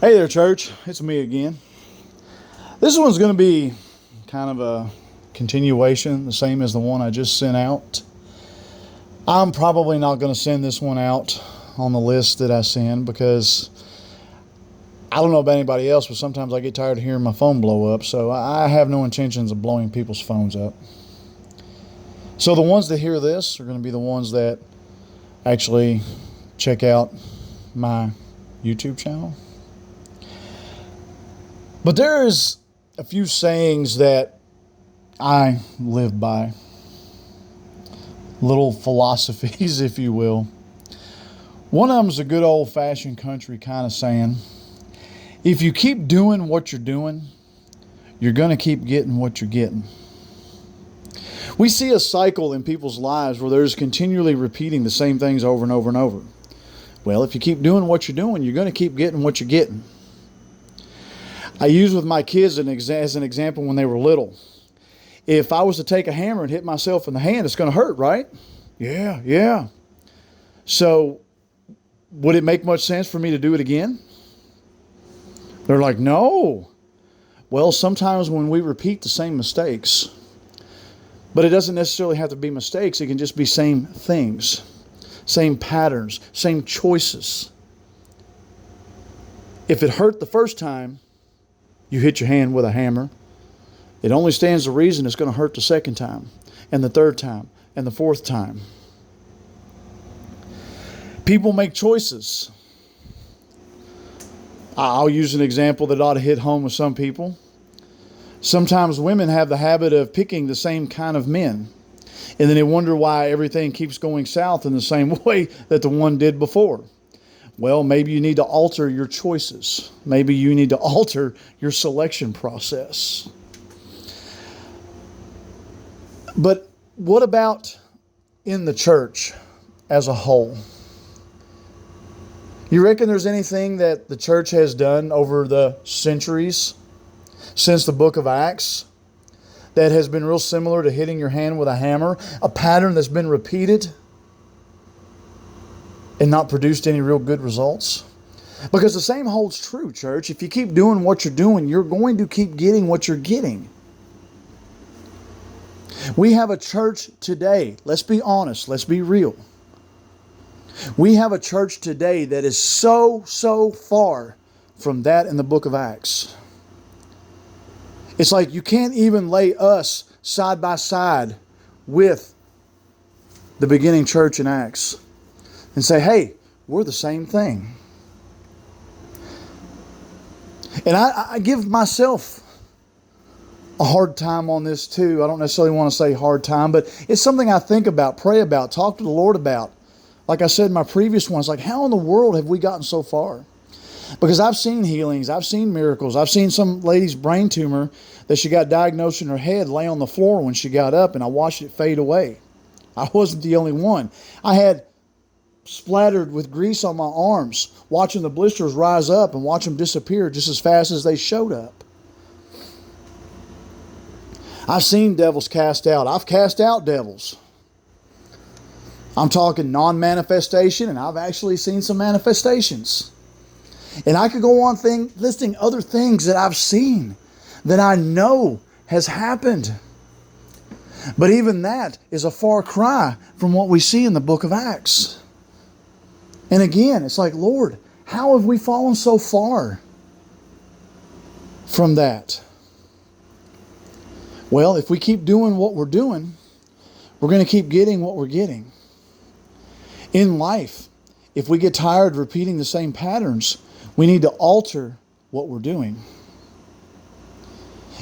Hey there, church. It's me again. This one's going to be kind of a continuation, the same as the one I just sent out. I'm probably not going to send this one out on the list that I send because I don't know about anybody else, but sometimes I get tired of hearing my phone blow up, so I have no intentions of blowing people's phones up. So the ones that hear this are going to be the ones that actually check out my YouTube channel. But there is a few sayings that I live by. Little philosophies, if you will. One of them is a good old-fashioned country kind of saying, if you keep doing what you're doing, you're going to keep getting what you're getting. We see a cycle in people's lives where they're just continually repeating the same things over and over and over. Well, if you keep doing what you're doing, you're going to keep getting what you're getting. I use with my kids as an example when they were little. If I was to take a hammer and hit myself in the hand, it's going to hurt, right? Yeah. So, would it make much sense for me to do it again? They're like, no. Well, sometimes when we repeat the same mistakes, but it doesn't necessarily have to be mistakes, it can just be same things, same patterns, same choices. If it hurt the first time, you hit your hand with a hammer, it only stands to reason it's going to hurt the second time, and the third time, and the fourth time. People make choices. I'll use an example that ought to hit home with some people. Sometimes women have the habit of picking the same kind of men, and then they wonder why everything keeps going south in the same way that the one did before. Well, maybe you need to alter your choices. Maybe you need to alter your selection process. But what about in the church as a whole? You reckon there's anything that the church has done over the centuries since the book of Acts that has been real similar to hitting your hand with a hammer? A pattern that's been repeated and not produced any real good results? Because the same holds true, church. If you keep doing what you're doing, you're going to keep getting what you're getting. We have a church today. Let's be honest. Let's be real. We have a church today that is so far from that in the book of Acts. It's like you can't even lay us side by side with the beginning church in Acts and say, hey, we're the same thing. And I give myself a hard time on this too. I don't necessarily want to say hard time, but it's something I think about, pray about, talk to the Lord about. Like I said in my previous ones, like how in the world have we gotten so far? Because I've seen healings, I've seen miracles, I've seen some lady's brain tumor that she got diagnosed in her head lay on the floor when she got up, and I watched it fade away. I wasn't the only one. I had splattered with grease on my arms, watching the blisters rise up and watch them disappear just as fast as they showed up. I've seen devils cast out. I've cast out devils. I'm talking non-manifestation, and I've actually seen some manifestations. And I could go on listing other things that I've seen that I know has happened. But even that is a far cry from what we see in the book of Acts. And again, it's like, Lord, how have we fallen so far from that? Well, if we keep doing what we're doing, we're going to keep getting what we're getting. In life, if we get tired of repeating the same patterns, we need to alter what we're doing.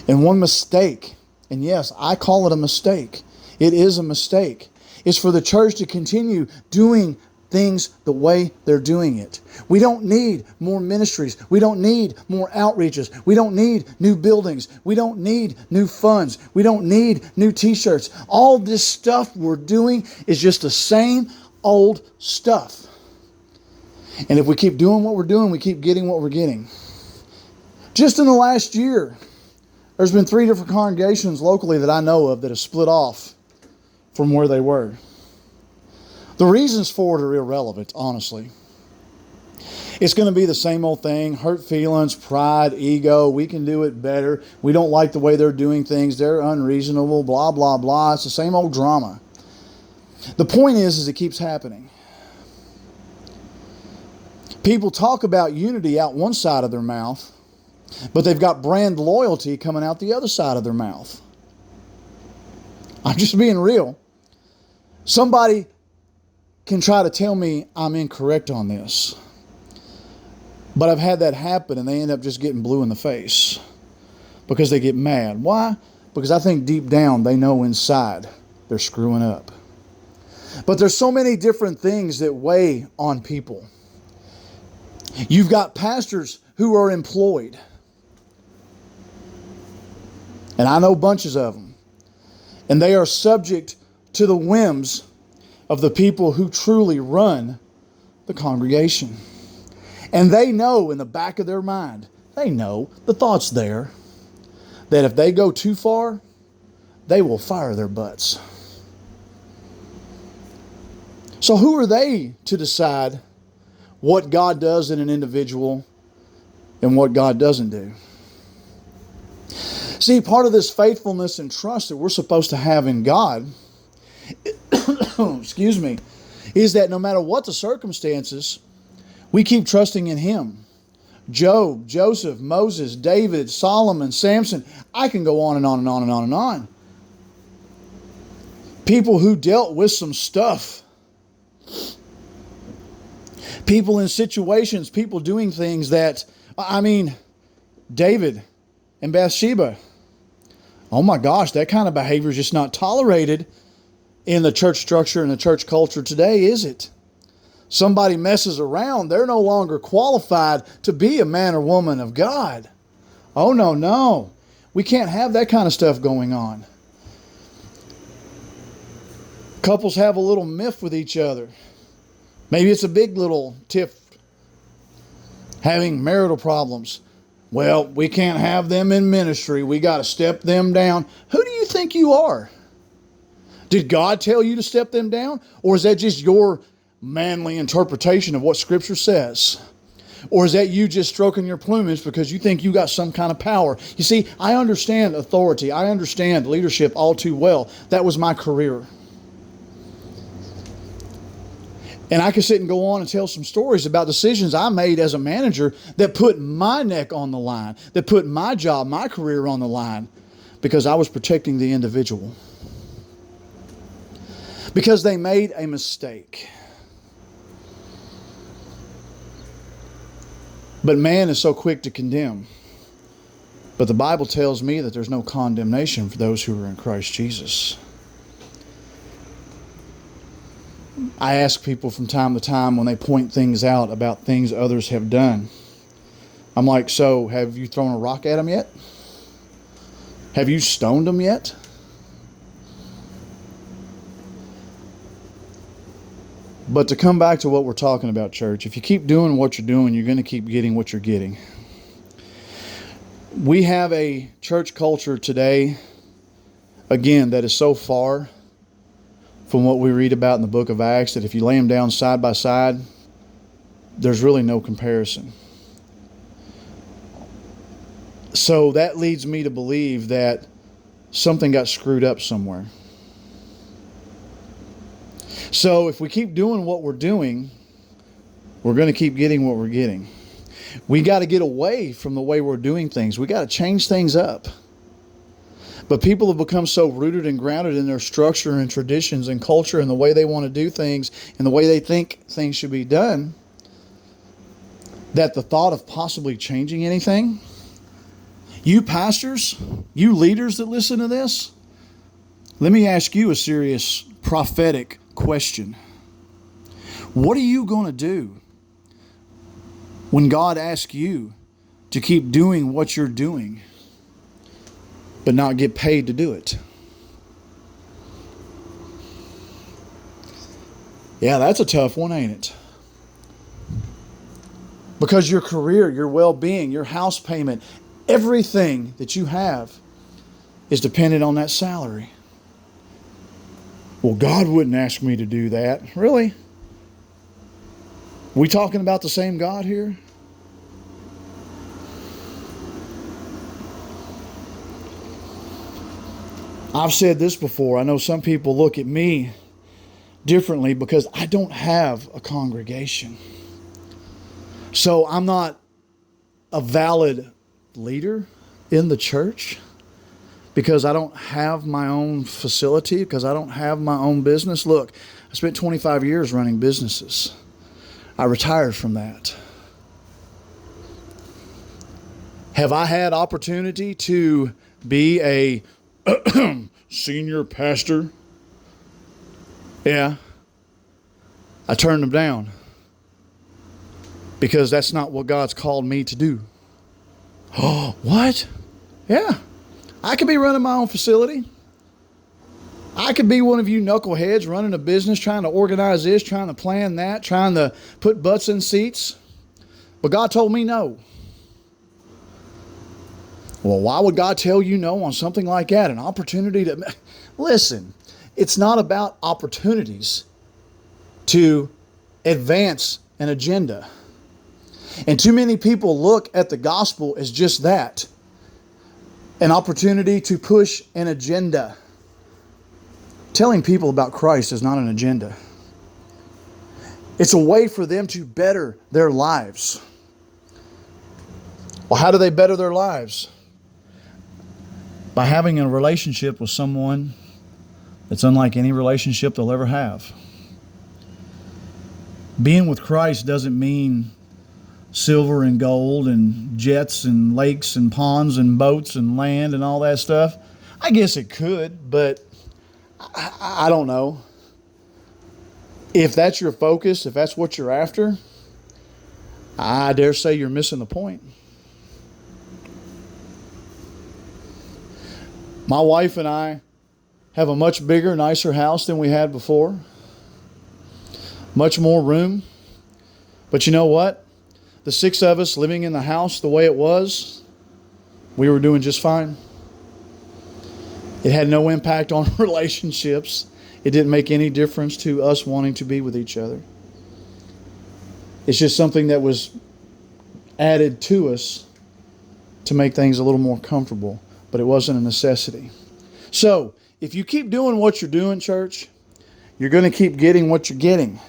And one mistake, and yes, I call it a mistake. It is a mistake. It's for the church to continue doing things the way they're doing it. We don't need more ministries. We don't need more outreaches. We don't need new buildings. We don't need new funds. We don't need new t-shirts. All this stuff we're doing is just the same old stuff. And if we keep doing what we're doing, we keep getting what we're getting. Just in the last year, there's been 3 different congregations locally that I know of that have split off from where they were. The reasons for it are irrelevant, honestly. It's going to be the same old thing: hurt feelings, pride, ego. We can do it better. We don't like the way they're doing things. They're unreasonable, blah, blah, blah. It's the same old drama. The point is it keeps happening. People talk about unity out one side of their mouth, but they've got brand loyalty coming out the other side of their mouth. I'm just being real. Somebody can try to tell me I'm incorrect on this, but I've had that happen and they end up just getting blue in the face because they get mad. Why? Because I think deep down they know inside they're screwing up. But there's so many different things that weigh on people. You've got pastors who are employed. And I know bunches of them. And they are subject to the whims of the people who truly run the congregation. And they know in the back of their mind, they know the thought's there, that if they go too far, they will fire their butts. So who are they to decide what God does in an individual and what God doesn't do? See, part of this faithfulness and trust that we're supposed to have in God, excuse me, is that no matter what the circumstances, we keep trusting in Him. Job, Joseph, Moses, David, Solomon, Samson. I can go on and on and on and on and on. People who dealt with some stuff. People in situations, people doing things that, David and Bathsheba. Oh my gosh, that kind of behavior is just not tolerated in the church structure and the church culture today, is it? Somebody messes around, they're no longer qualified to be a man or woman of God. Oh no. We can't have that kind of stuff going on. Couples have a little miff with each other. Maybe it's a big little tiff. Having marital problems. Well, we can't have them in ministry. We got to step them down. Who do you think you are? Did God tell you to step them down? Or is that just your manly interpretation of what Scripture says? Or is that you just stroking your plumage because you think you got some kind of power? You see, I understand authority. I understand leadership all too well. That was my career. And I could sit and go on and tell some stories about decisions I made as a manager that put my neck on the line, that put my job, my career on the line, because I was protecting the individual. Because they made a mistake. But man is so quick to condemn. But the Bible tells me that there's no condemnation for those who are in Christ Jesus. I ask people from time to time when they point things out about things others have done. I'm like, so have you thrown a rock at them yet? Have you stoned them yet? But to come back to what we're talking about, church, if you keep doing what you're doing, you're going to keep getting what you're getting. We have a church culture today, again, that is so far from what we read about in the book of Acts, that if you lay them down side by side, there's really no comparison. So that leads me to believe that something got screwed up somewhere. So if we keep doing what we're doing, we're going to keep getting what we're getting. We got to get away from the way we're doing things. We got to change things up. But people have become so rooted and grounded in their structure and traditions and culture and the way they want to do things and the way they think things should be done, that the thought of possibly changing anything, you pastors, you leaders that listen to this, let me ask you a serious prophetic question. What are you going to do when God asks you to keep doing what you're doing, but not get paid to do it? Yeah, that's a tough one, ain't it? Because your career, your well-being, your house payment, everything that you have is dependent on that salary. Well, God wouldn't ask me to do that. Really? We talking about the same God here? I've said this before. I know some people look at me differently because I don't have a congregation. So I'm not a valid leader in the church because I don't have my own facility, because I don't have my own business. Look, I spent 25 years running businesses. I retired from that. Have I had opportunity to be a senior pastor? Yeah. I turned them down because that's not what God's called me to do. Oh, what? Yeah. I could be running my own facility. I could be one of you knuckleheads running a business, trying to organize this, trying to plan that, trying to put butts in seats. But God told me no. Well, why would God tell you no on something like that? An opportunity to... Listen, it's not about opportunities to advance an agenda. And too many people look at the gospel as just that. An opportunity to push an agenda. Telling people about Christ is not an agenda. It's a way for them to better their lives. Well, how do they better their lives? By having a relationship with someone that's unlike any relationship they'll ever have. Being with Christ doesn't mean silver and gold and jets and lakes and ponds and boats and land and all that stuff. I guess it could, but I don't know. If that's your focus, if that's what you're after, I dare say you're missing the point. My wife and I have a much bigger, nicer house than we had before. Much more room. But you know what? The 6 of us living in the house the way it was, we were doing just fine. It had no impact on relationships. It didn't make any difference to us wanting to be with each other. It's just something that was added to us to make things a little more comfortable, but it wasn't a necessity. So, if you keep doing what you're doing, church, you're going to keep getting what you're getting.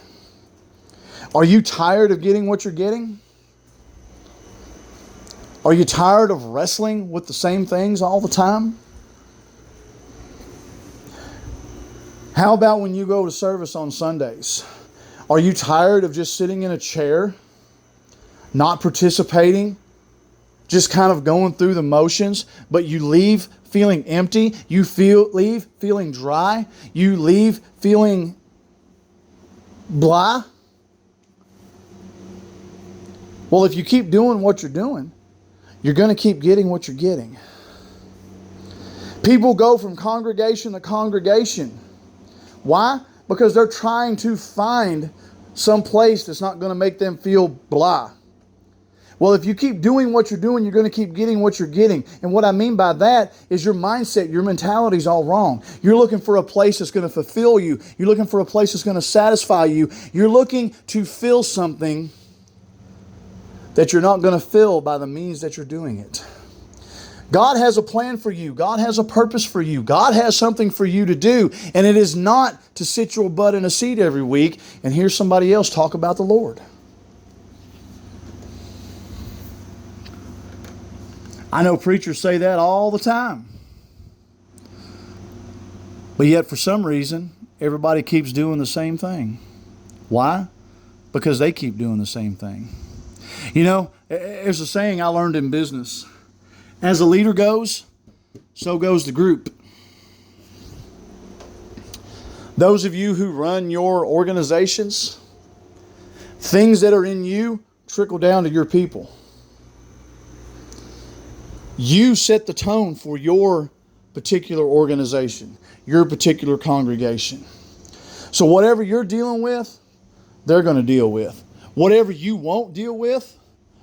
Are you tired of getting what you're getting? Are you tired of wrestling with the same things all the time? How about when you go to service on Sundays? Are you tired of just sitting in a chair, not participating, just kind of going through the motions, but you leave feeling empty, you leave feeling dry, you leave feeling blah? Well, if you keep doing what you're doing, you're going to keep getting what you're getting. People go from congregation to congregation. Why? Because they're trying to find some place that's not going to make them feel blah. Well, if you keep doing what you're doing, you're going to keep getting what you're getting. And what I mean by that is your mindset, your mentality is all wrong. You're looking for a place that's going to fulfill you. You're looking for a place that's going to satisfy you. You're looking to fill something that you're not going to fill by the means that you're doing it. God has a plan for you. God has a purpose for you. God has something for you to do. And it is not to sit your butt in a seat every week and hear somebody else talk about the Lord. I know preachers say that all the time. But yet for some reason, everybody keeps doing the same thing. Why? Because they keep doing the same thing. You know, there's a saying I learned in business. As a leader goes, so goes the group. Those of you who run your organizations, things that are in you trickle down to your people. You set the tone for your particular organization, your particular congregation. So whatever you're dealing with, they're going to deal with. Whatever you won't deal with,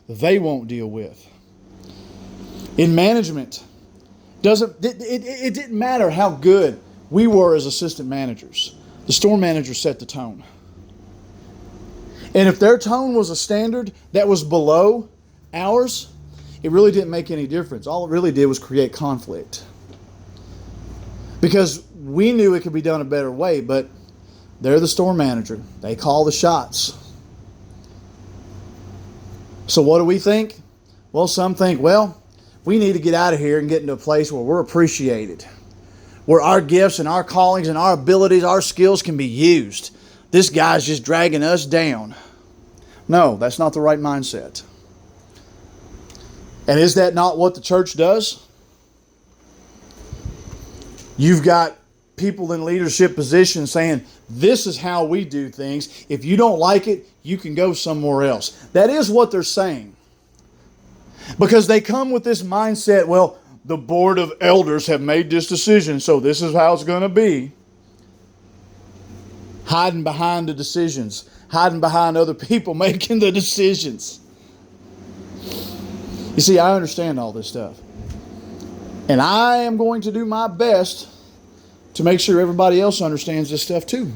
they won't deal with. In management, it didn't matter how good we were as assistant managers. The store manager set the tone. And if their tone was a standard that was below ours, it really didn't make any difference. All it really did was create conflict. Because we knew it could be done a better way, but they're the store manager. They call the shots. So what do we think? Well, some think, well, we need to get out of here and get into a place where we're appreciated, where our gifts and our callings and our abilities, our skills can be used. This guy's just dragging us down. No, that's not the right mindset. And is that not what the church does? You've got people in leadership positions saying, this is how we do things. If you don't like it, you can go somewhere else. That is what they're saying. Because they come with this mindset, well, the board of elders have made this decision, so this is how it's going to be. Hiding behind the decisions. Hiding behind other people making the decisions. You see, I understand all this stuff. And I am going to do my best to make sure everybody else understands this stuff too.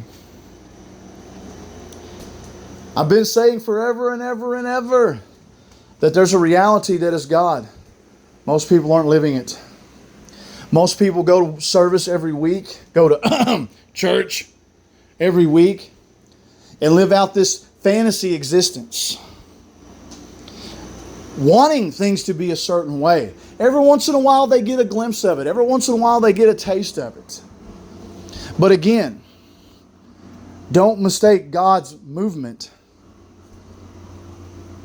I've been saying forever and ever and ever that there's a reality that is God. Most people aren't living it. Most people go to service every week, go to church every week, and live out this fantasy existence, wanting things to be a certain way. Every once in a while they get a glimpse of it. Every once in a while they get a taste of it. But again, don't mistake God's movement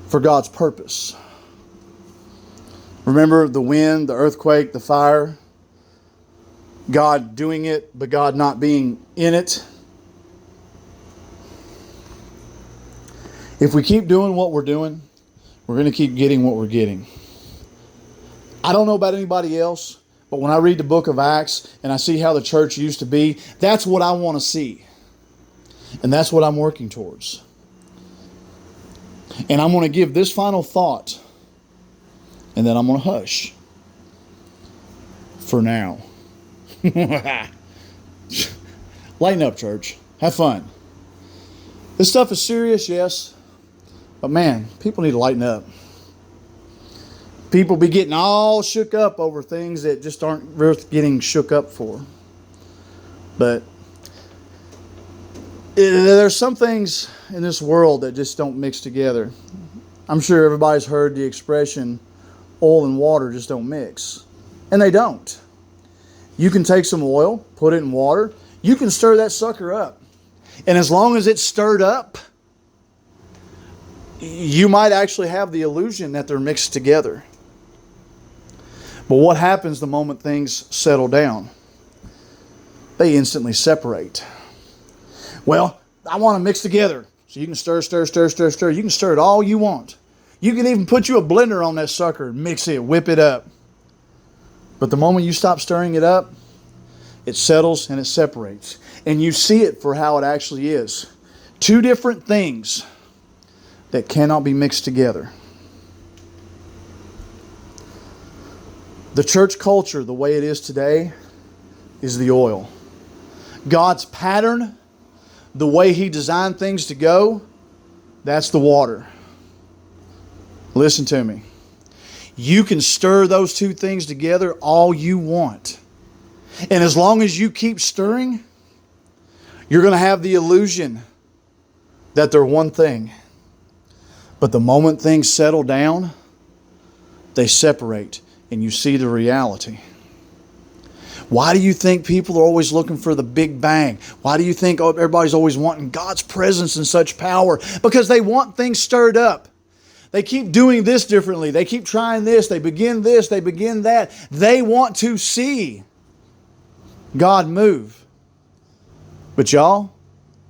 for God's purpose. Remember the wind, the earthquake, the fire. God doing it, but God not being in it. If we keep doing what we're doing, we're going to keep getting what we're getting. I don't know about anybody else, but when I read the book of Acts and I see how the church used to be, that's what I want to see. And that's what I'm working towards. And I'm going to give this final thought, and then I'm going to hush for now. Lighten up, church. Have fun. This stuff is serious, yes. But man, people need to lighten up. People be getting all shook up over things that just aren't worth getting shook up for. But there's some things in this world that just don't mix together. I'm sure everybody's heard the expression, oil and water just don't mix. And they don't. You can take some oil, put it in water, you can stir that sucker up. And as long as it's stirred up, you might actually have the illusion that they're mixed together. But what happens the moment things settle down? They instantly separate. Well, I want to mix together. So you can stir. You can stir it all you want. You can even put you a blender on that sucker, mix it, whip it up. But the moment you stop stirring it up, it settles and it separates. And you see it for how it actually is. Two different things that cannot be mixed together. The church culture, the way it is today, is the oil. God's pattern, the way He designed things to go, that's the water. Listen to me. You can stir those two things together all you want. And as long as you keep stirring, you're going to have the illusion that they're one thing. But the moment things settle down, they separate and you see the reality. Why do you think people are always looking for the big bang? Why do you think everybody's always wanting God's presence and such power? Because they want things stirred up. They keep doing this differently. They keep trying this. They begin that. They want to see God move. But y'all,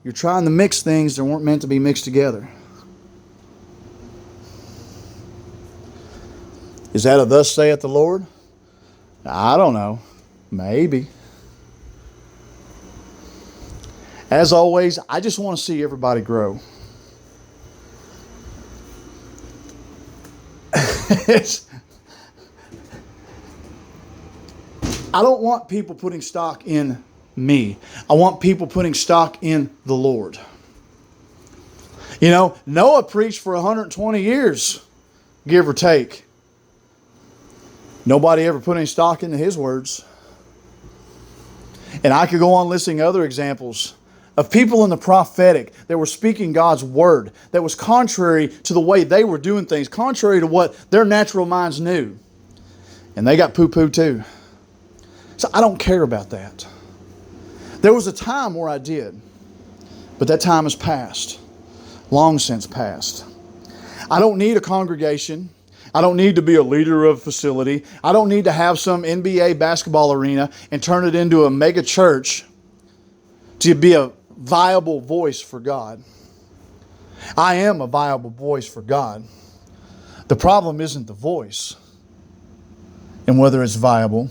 you're trying to mix things that weren't meant to be mixed together. Is that a thus saith the Lord? I don't know. Maybe. As always, I just want to see everybody grow. I don't want people putting stock in me. I want people putting stock in the Lord. You know, Noah preached for 120 years, give or take. Nobody ever put any stock into his words. And I could go on listing other examples of people in the prophetic that were speaking God's word that was contrary to the way they were doing things, contrary to what their natural minds knew. And they got poo-poo too. So I don't care about that. There was a time where I did, but that time has passed. Long since passed. I don't need a congregation. I don't need to be a leader of a facility. I don't need to have some NBA basketball arena and turn it into a mega church to be a viable voice for God. I am a viable voice for God. The problem isn't the voice and whether it's viable.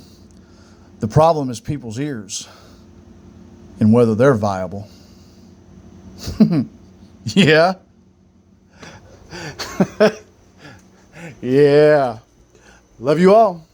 The problem is people's ears and whether they're viable. Yeah. Yeah. Love you all.